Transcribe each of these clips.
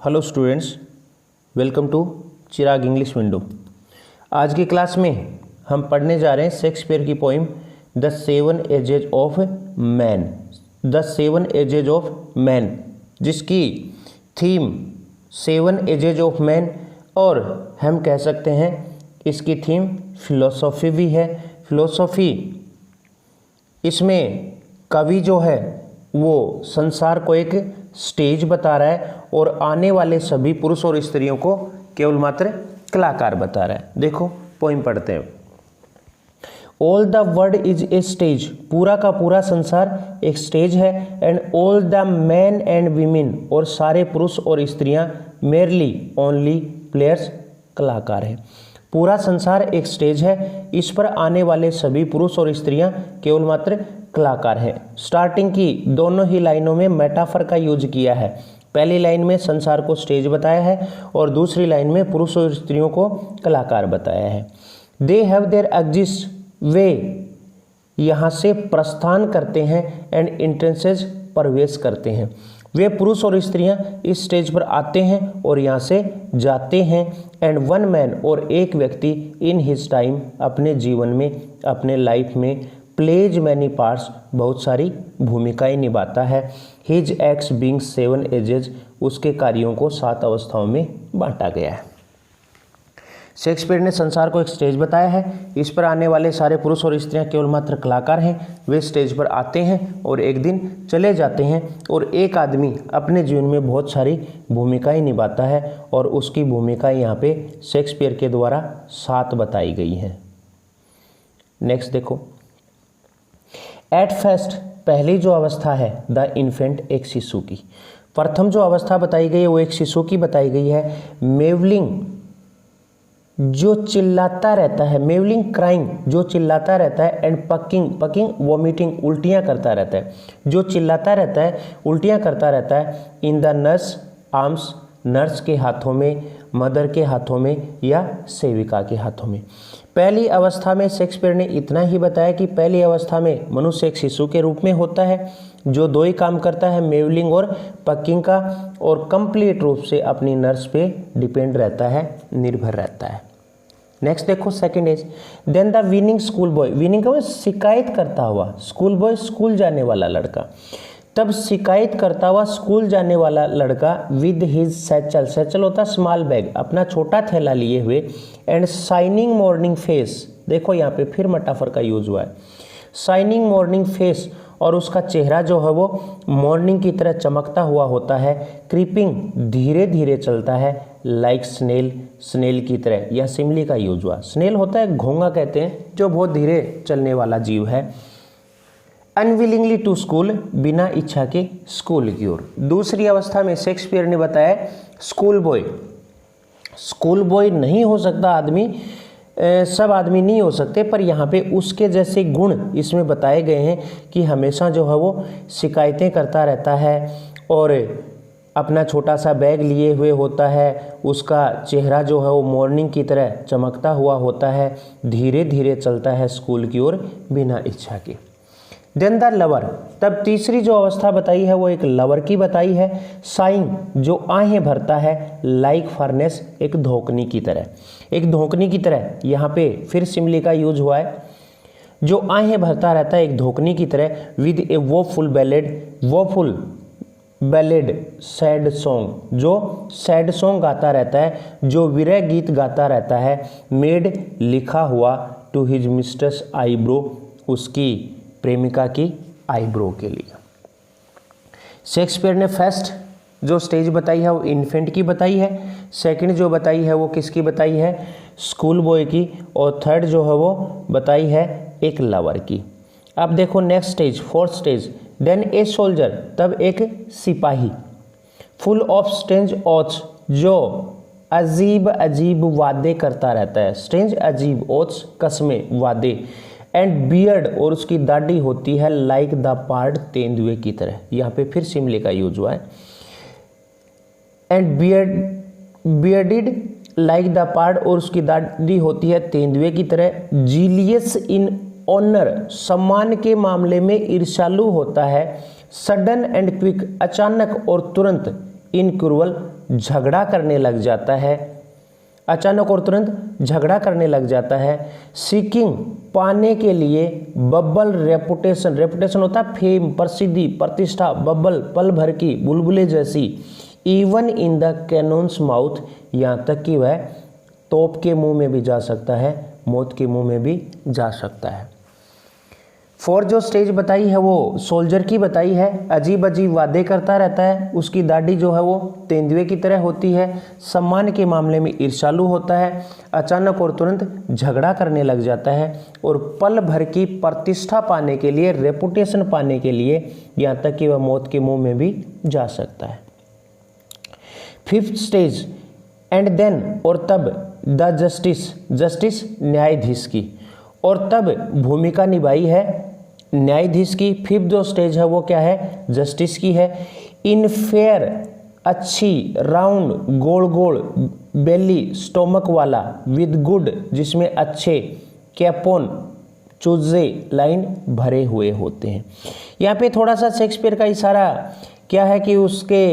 Hello students, welcome to Chirag English window. आज की class में हम पढ़ने जा रहे हैं शेक्सपियर की poem the seven ages of man. The seven ages of man, जिसकी theme seven ages of man, और हम कह सकते हैं इसकी थीम फिलोसॉफी भी है। फिलोसॉफी, इसमें कवि जो है वो संसार को एक स्टेज बता रहा है और आने वाले सभी पुरुष और स्त्रियों को केवल मात्र कलाकार बता रहा है। देखो पोइम पढ़ते हैं। All the world is a stage, पूरा का पूरा संसार एक स्टेज है। And all the man and women, और सारे पुरुष और स्त्रियां मेरली ओनली प्लेयर्स, कलाकार हैं। पूरा संसार एक स्टेज है, इस पर आने वाले सभी पुरुष और स्त्रियां केवल मात्र कलाकार हैं। स्टार्टिंग की दोनों ही लाइनों में मेटाफर का यूज किया है। पहली लाइन में संसार को स्टेज बताया है और दूसरी लाइन में पुरुष और स्त्रियों को कलाकार बताया है। दे हैव देयर एग्जिस्ट, वे यहाँ से प्रस्थान करते हैं, एंड इंट्रेंसेस, प्रवेश करते हैं। वे पुरुष और स्त्रियां इस स्टेज पर आते हैं और यहाँ से जाते हैं। एंड वन मैन, और एक व्यक्ति इन हिज टाइम, अपने जीवन में, अपने लाइफ में, प्लेज मैनी पार्ट्स, बहुत सारी भूमिकाएं निभाता है। His acts being seven ages, उसके कार्यों को 7 अवस्थाओं में बांटा गया है। शेक्सपियर ने संसार को एक स्टेज बताया है, इस पर आने वाले सारे पुरुष और स्त्रियां केवल मात्र कलाकार हैं। वे स्टेज पर आते हैं और एक दिन चले जाते हैं, और एक आदमी अपने जीवन में बहुत सारी भूमिकाएं निभाता है, और उसकी भूमिकाएं यहाँ पे शेक्सपियर के द्वारा 7 बताई गई हैं। नेक्स्ट देखो। एट फर्स्ट, पहली जो अवस्था है, द इन्फेंट, एक शिशु की। प्रथम जो अवस्था बताई गई है वो एक शिशु की बताई गई है। मेवलिंग, जो चिल्लाता रहता है, मेवलिंग क्राइंग, जो चिल्लाता रहता है। एंड पकिंग, पकिंग वॉमिटिंग, उल्टियां करता रहता है। जो चिल्लाता रहता है, उल्टियां करता रहता है। In the nurse arms, nurse के हाथों में, मदर के हाथों में, या सेविका के हाथों में। पहली अवस्था में शेक्सपियर ने इतना ही बताया कि पहली अवस्था में मनुष्य एक शिशु के रूप में होता है, जो 2 ही काम करता है, मेवलिंग और पकिंग का, और कंप्लीट रूप से अपनी नर्स पे डिपेंड रहता है, निर्भर रहता है। नेक्स्ट देखो, second age. Then the whining school boy, whining का शिकायत करता हुआ, स्कूल बॉय स्कूल जाने वाला लड़का। तब शिकायत करता हुआ स्कूल जाने वाला लड़का, विद हिज सैचल, सैचल होता स्मॉल बैग, अपना छोटा थैला लिए हुए। एंड शाइनिंग मॉर्निंग फेस, देखो यहाँ पे फिर मेटाफर का यूज हुआ है। शाइनिंग मॉर्निंग फेस, और उसका चेहरा जो है वो मॉर्निंग की तरह चमकता हुआ होता है। क्रीपिंग, धीरे धीरे चलता है। लाइक स्नेल, स्नेल की तरह, यह सिमली का यूज हुआ। स्नेल होता है घोंगा कहते हैं, जो बहुत धीरे चलने वाला जीव है। अनविलिंगली टू स्कूल, बिना इच्छा के स्कूल की ओर। दूसरी अवस्था में शेक्सपियर ने बताया स्कूल बॉय। स्कूल बॉय नहीं हो सकता आदमी, सब आदमी नहीं हो सकते, पर यहाँ पे उसके जैसे गुण इसमें बताए गए हैं कि हमेशा जो है वो शिकायतें करता रहता है, और अपना छोटा सा बैग लिए हुए होता है। उसका चेहरा जो है वो मॉर्निंग की तरह चमकता हुआ होता है। धीरे धीरे चलता है स्कूल की ओर, बिना इच्छा के। देन द लवर, तब तीसरी जो अवस्था बताई है वो एक लवर की बताई है। साइंग, जो आहें भरता है। लाइक फर्नेस, एक धोकनी की तरह, एक धोकनी की तरह, यहाँ पे फिर सिमली का यूज हुआ है। जो आहें भरता रहता है एक धोकनी की तरह। With A woeful ballad, woeful ballad sad song, जो सैड सॉन्ग गाता रहता है, जो विरह गीत गाता रहता है। मेड, लिखा हुआ। टू हिज मिस्ट्रेस आईब्रो, उसकी प्रेमिका की आईब्रो के लिए। शेक्सपियर ने फर्स्ट जो स्टेज बताई है वो इन्फेंट की बताई है। सेकंड जो बताई है वो किसकी बताई है, स्कूल बॉय की। और थर्ड जो है वो बताई है एक लवर की। अब देखो next stage, fourth stage. Then a soldier, तब एक सिपाही। फुल ऑफ स्ट्रेंज ऑथ्स, जो अजीब अजीब वादे करता रहता है। स्ट्रेंज, अजीब, ऑथ्स कसमें, वादे। एंड बियर्ड, और उसकी दाढ़ी होती है लाइक द पार्ड, तेंदुए की तरह। यहाँ पे फिर सिमले का यूज हुआ है। एंड बियर्डेड लाइक द पार्ड, और उसकी दाढ़ी होती है तेंदुए की तरह। जीलियस इन ऑनर, सम्मान के मामले में ईर्ष्यालु होता है। सडन एंड क्विक, अचानक और तुरंत। इन क्रूअल, झगड़ा करने लग जाता है, अचानक और तुरंत झगड़ा करने लग जाता है। सीकिंग पाने के लिए, बबल रेपुटेशन, रेपुटेशन होता है फेम, प्रसिद्धि, प्रतिष्ठा, बबल पल भर की, बुलबुले जैसी। इवन इन द कैनोन्स माउथ, यहाँ तक कि वह तोप के मुंह में भी जा सकता है, मौत के मुंह में भी जा सकता है। 4 जो स्टेज बताई है वो सोल्जर की बताई है। अजीब अजीब वादे करता रहता है, उसकी दाढ़ी जो है वो तेंदुए की तरह होती है, सम्मान के मामले में ईर्ष्यालु होता है, अचानक और तुरंत झगड़ा करने लग जाता है, और पल भर की प्रतिष्ठा पाने के लिए, रेपुटेशन पाने के लिए, यहाँ तक कि वह मौत के मुंह में भी जा सकता है। 5th स्टेज एंड देन, और तब, द जस्टिस, जस्टिस न्यायाधीश की, और तब भूमिका निभाई है न्यायाधीश की। 5th जो स्टेज है वो क्या है, जस्टिस की है। इन फेयर, अच्छी, राउंड, गोल गोल, बेली, स्टोमक वाला, विद गुड, जिसमें अच्छे, कैपोन, चूजे, लाइन भरे हुए होते हैं। यहाँ पे थोड़ा सा शेक्सपियर का इशारा क्या है कि उसके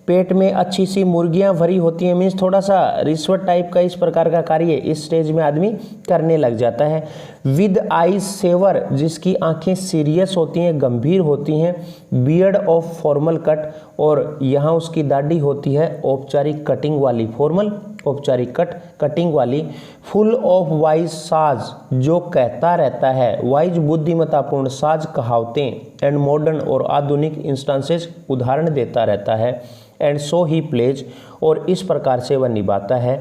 पेट में अच्छी सी मुर्गियां भरी होती हैं, मीन्स थोड़ा सा रिश्वत टाइप का इस प्रकार का कार्य इस स्टेज में आदमी करने लग जाता है। विद आईज सेवर, जिसकी आंखें सीरियस होती हैं, गंभीर होती हैं। बियर्ड ऑफ फॉर्मल कट, और यहाँ उसकी दाढ़ी होती है औपचारिक कटिंग वाली, फॉर्मल औपचारिक कटिंग वाली। फुल ऑफ वाइज साज, जो कहता रहता है, वाइज बुद्धिमत्तापूर्ण, साज कहावतें, एंड मॉडर्न और आधुनिक इंस्टांसेस उदाहरण देता रहता है। एंड सो ही प्लेज, और इस प्रकार से वह निभाता है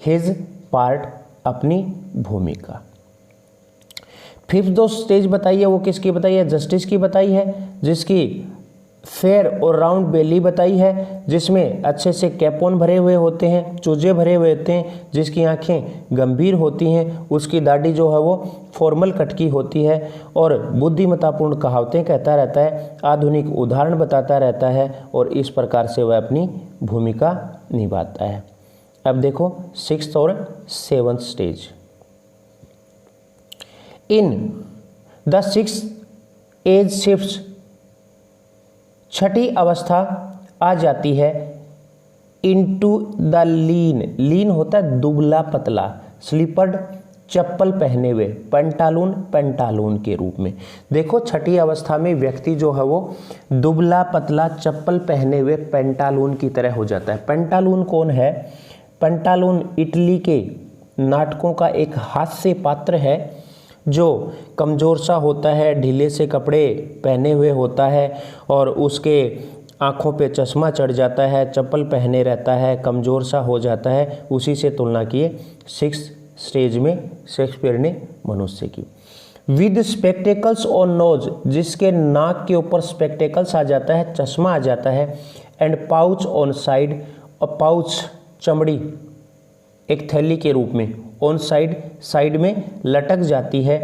हिज पार्ट, अपनी भूमिका। 5th जो स्टेज बताई है वो किसकी बताई है, जस्टिस की बताई है, जिसकी फेयर और राउंड बेली बताई है, जिसमें अच्छे से कैपोन भरे हुए होते हैं, चूजे भरे हुए होते हैं, जिसकी आंखें गंभीर होती हैं, उसकी दाढ़ी जो है वो फॉर्मल कट की होती है, और बुद्धिमत्तापूर्ण कहावतें कहता रहता है, आधुनिक उदाहरण बताता रहता है, और इस प्रकार से वह अपनी भूमिका निभाता है। अब देखो 6th और 7th stage. In the 6th age shifts, छठी अवस्था आ जाती है इनटू द लीन, लीन होता है दुबला पतला, स्लीपर्ड, चप्पल पहने हुए, पेंटालून, पेंटालून के रूप में। देखो छठी अवस्था में व्यक्ति जो है वो दुबला पतला, चप्पल पहने हुए, पेंटालून की तरह हो जाता है। पेंटालून कौन है, पेंटालून इटली के नाटकों का एक हास्य पात्र है, जो कमज़ोर सा होता है, ढीले से कपड़े पहने हुए होता है, और उसके आँखों पे चश्मा चढ़ जाता है, चप्पल पहने रहता है, कमज़ोर सा हो जाता है। उसी से तुलना किए 6th स्टेज में शेक्सपियर ने मनुष्य की। विद स्पेक्टेकल्स ऑन नोज, जिसके नाक के ऊपर स्पेक्टेकल्स आ जाता है, चश्मा आ जाता है। एंड पाउच ऑन साइड, और पाउच चमड़ी एक थैली के रूप में ऑन साइड, साइड में लटक जाती है।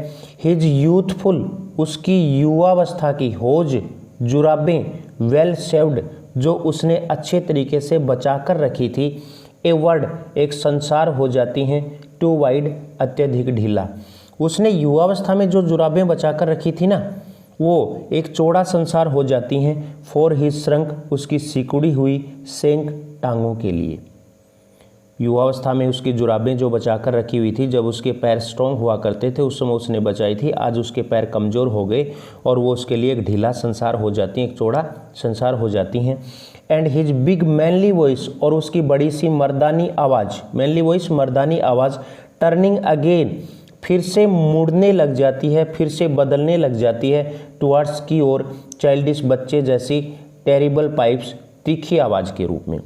हिज यूथफुल, उसकी युवावस्था की, होज, जुराबें, वेल शेव्ड, जो उसने अच्छे तरीके से बचा कर रखी थी। ए वर्ड, एक संसार हो जाती हैं। टू वाइड, अत्यधिक ढीला, उसने युवावस्था में जो जुराबें बचा कर रखी थी ना, वो एक चौड़ा संसार हो जाती हैं। फॉर हिज श्रंक, उसकी सिकुड़ी हुई सेंक, टांगों के लिए। युवावस्था में उसकी जुराबें जो बचा कर रखी हुई थी, जब उसके पैर स्ट्रॉन्ग हुआ करते थे उस समय उसने बचाई थी, आज उसके पैर कमज़ोर हो गए और वो उसके लिए एक ढीला संसार हो जाती हैं, एक चौड़ा संसार हो जाती हैं। And his big manly voice, और उसकी बड़ी सी मर्दानी आवाज़, मैनली वॉइस मर्दानी आवाज़। टर्निंग अगेन, फिर से मुड़ने लग जाती है, फिर से बदलने लग जाती है। टुवर्ड्स की ओर, चाइल्डिश, बच्चे जैसी। टेरिबल पाइप्स, तीखी आवाज़ के रूप में,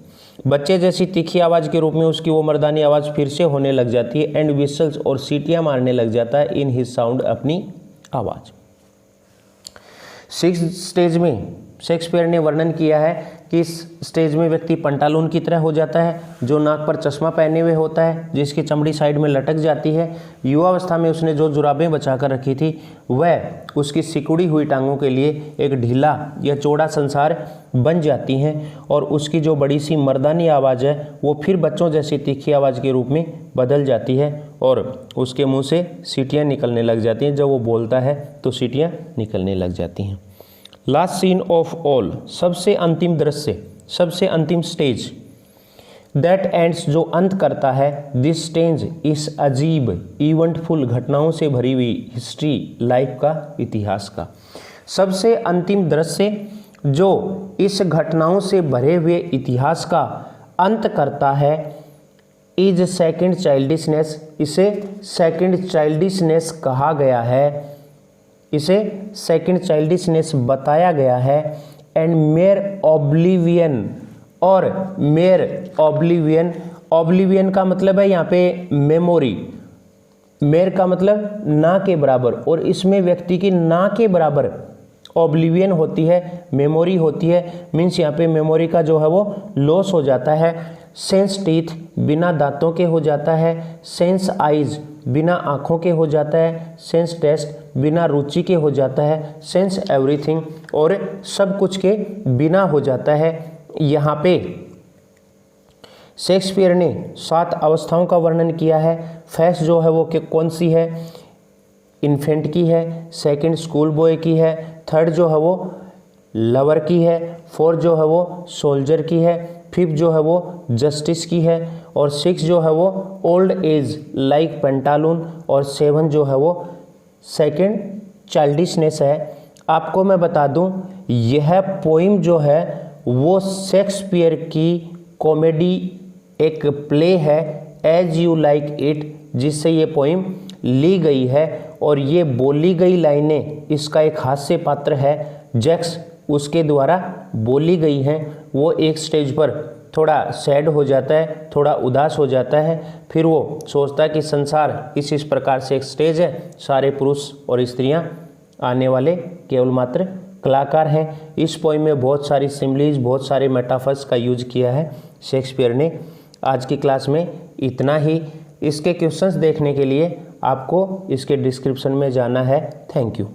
बच्चे जैसी तीखी आवाज़ के रूप में उसकी वो मर्दानी आवाज़ फिर से होने लग जाती है। एंड विसल्स, और सीटियाँ मारने लग जाता है। इन हिज साउंड, अपनी आवाज़। 6th स्टेज में शेक्सपियर ने वर्णन किया है कि इस स्टेज में व्यक्ति पंटालून की तरह हो जाता है, जो नाक पर चश्मा पहने हुए होता है, जिसकी चमड़ी साइड में लटक जाती है। युवावस्था में उसने जो जुराबें बचा कर रखी थी वह उसकी सिकुड़ी हुई टांगों के लिए एक ढीला या चौड़ा संसार बन जाती हैं। और उसकी जो बड़ी सी मर्दानी आवाज़ है वो फिर बच्चों जैसी तीखी आवाज़ के रूप में बदल जाती है और उसके मुँह से सीटियाँ निकलने लग जाती हैं। जब वो बोलता है तो सीटियाँ निकलने लग जाती हैं। लास्ट सीन ऑफ ऑल, सबसे अंतिम दृश्य, सबसे अंतिम स्टेज। दैट एंड्स जो अंत करता है, दिस स्टेंज इस अजीब इवेंटफुल घटनाओं से भरी हुई हिस्ट्री लाइफ का, इतिहास का। सबसे अंतिम दृश्य जो इस घटनाओं से भरे हुए इतिहास का अंत करता है, इज सेकंड चाइल्डिशनेस, इसे सेकंड चाइल्डिशनेस कहा गया है, इसे सेकंड चाइल्डिशनेस बताया गया है। एंड मेयर ऑब्लिवियन, और मेयर ऑब्लिवियन, ऑब्लिवियन का मतलब है यहाँ पे मेमोरी, मेयर का मतलब ना के बराबर, और इसमें व्यक्ति की ना के बराबर ऑब्लिवियन होती है, मेमोरी होती है, मीन्स यहाँ पे मेमोरी का जो है वो लॉस हो जाता है। सेंस टीथ, बिना दांतों के हो जाता है। सेंस आइज, बिना आँखों के हो जाता है। सेंस टेस्ट, बिना रुचि के हो जाता है। सेंस एवरीथिंग, और सब कुछ के बिना हो जाता है। यहाँ पे शेक्सपियर ने 7 अवस्थाओं का वर्णन किया है। फर्स्ट जो है वो कौन सी है, इन्फेंट की है। सेकंड स्कूल बॉय की है। थर्ड जो है वो लवर की है। फोर्थ जो है वो सोल्जर की है। फिफ्थ जो है वो जस्टिस की है। और सिक्स जो है वो ओल्ड एज लाइक पेंटालून। और 7 जो है वो सेकंड चाइल्डिशनेस है। आपको मैं बता दूं, यह पोइम जो है वो शेक्सपियर की कॉमेडी एक प्ले है, एज यू लाइक इट, जिससे ये पोइम ली गई है। और ये बोली गई लाइनें, इसका एक हास्य पात्र है जैक्स, उसके द्वारा बोली गई हैं। वो एक स्टेज पर थोड़ा सैड हो जाता है, थोड़ा उदास हो जाता है, फिर वो सोचता है कि संसार इस प्रकार से एक स्टेज है, सारे पुरुष और स्त्रियां आने वाले केवल मात्र कलाकार हैं। इस पोइम में बहुत सारी सिमिलीज, बहुत सारे मेटाफर्स का यूज किया है शेक्सपियर ने। आज की क्लास में इतना ही। इसके क्वेश्चंस देखने के लिए आपको इसके डिस्क्रिप्शन में जाना है। Thank you.